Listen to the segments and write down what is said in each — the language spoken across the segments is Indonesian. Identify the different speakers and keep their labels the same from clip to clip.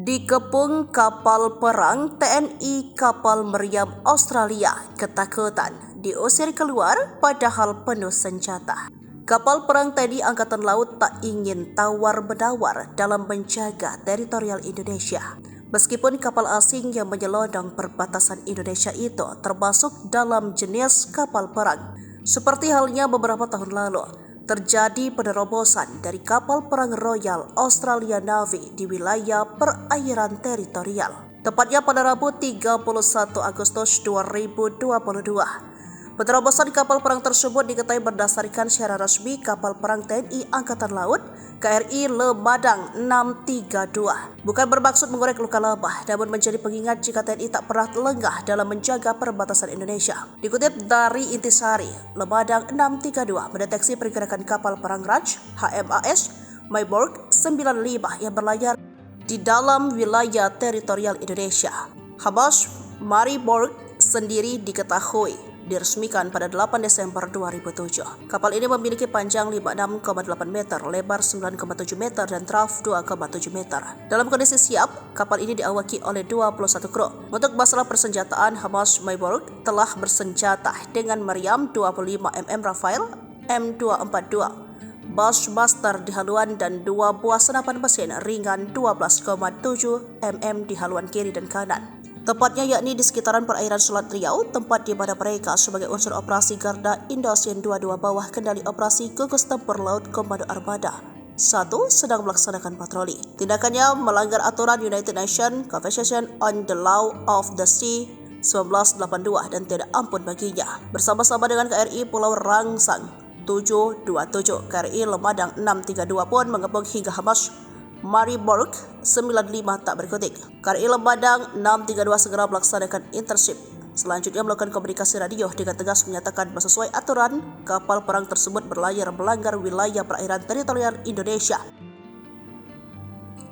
Speaker 1: Dikepung kapal perang TNI kapal meriam Australia ketakutan diusir keluar padahal penuh senjata. Kapal perang TNI Angkatan Laut tak ingin tawar-menawar dalam menjaga teritorial Indonesia. Meskipun kapal asing yang menyelonong perbatasan Indonesia itu termasuk dalam jenis kapal perang. Seperti halnya beberapa tahun lalu, terjadi penerobosan dari kapal perang Royal Australia Navy di wilayah perairan teritorial. Tepatnya pada Rabu 31 Agustus 2022. Penerobosan kapal perang tersebut diketahui berdasarkan secara resmi kapal perang TNI Angkatan Laut KRI Lemmadang 632. Bukan bermaksud mengorek luka lebah, namun menjadi pengingat jika TNI tak pernah lengah dalam menjaga perbatasan Indonesia. Dikutip dari Intisari, Lemmadang 632 mendeteksi pergerakan kapal perang Raj HMAS Myborg 95 yang berlayar di dalam wilayah teritorial Indonesia. HMAS Myborg sendiri diketahui diresmikan pada 8 Desember 2007. Kapal ini memiliki panjang 56,8 meter, lebar 9,7 meter, dan traf 2,7 meter. Dalam kondisi siap, kapal ini diawaki oleh 21 kru. Untuk masalah persenjataan, HMAS Myborg telah bersenjata dengan meriam 25 mm Rafael M242, Bushmaster di haluan dan 2 buah senapan mesin ringan 12,7 mm di haluan kiri dan kanan. Tepatnya yakni di sekitaran perairan Selat Riau, tempat di mana mereka sebagai unsur operasi Garda Indosian 22 bawah kendali operasi Gugus Tempur Laut Komando Armada 1 sedang melaksanakan patroli. Tindakannya melanggar aturan United Nations Convention on the Law of the Sea 1982 dan tidak ampun baginya. Bersama-sama dengan KRI Pulau Rangsang 727, KRI Lemmadang 632 pun mengepung hingga HMAS Myborg 95 tak berkutik. KRI Lemmadang 632 segera melaksanakan internship. Selanjutnya melakukan komunikasi radio dengan tegas menyatakan bahwa sesuai aturan, kapal perang tersebut berlayar melanggar wilayah perairan teritorial Indonesia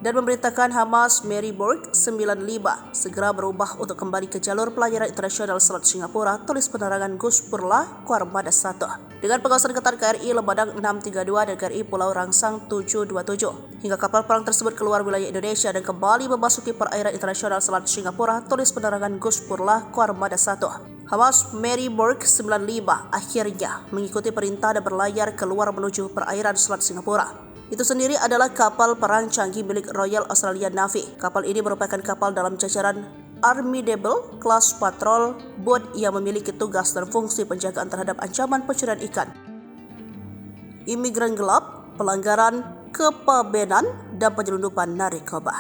Speaker 1: dan memerintahkan HMAS Myborg 95 segera berubah untuk kembali ke jalur pelayaran internasional Selat Singapura, tulis penerangan Gus Purla Kuarmada 1. Dengan pengawasan ketat KRI Lemmadang 632 dan KRI Pulau Rangsang 727 hingga kapal perang tersebut keluar wilayah Indonesia dan kembali memasuki perairan internasional Selat Singapura, tulis penerangan Gus Purla Kuarmada 1. HMAS Myborg 95 akhirnya mengikuti perintah dan berlayar keluar menuju perairan Selat Singapura. Itu sendiri adalah kapal perang canggih milik Royal Australia Navy. Kapal ini merupakan kapal dalam jajaran Armidable Class Patrol Boat yang memiliki tugas dan fungsi penjagaan terhadap ancaman pencurian ikan, imigran gelap, pelanggaran kepabeanan, dan penyelundupan narkoba.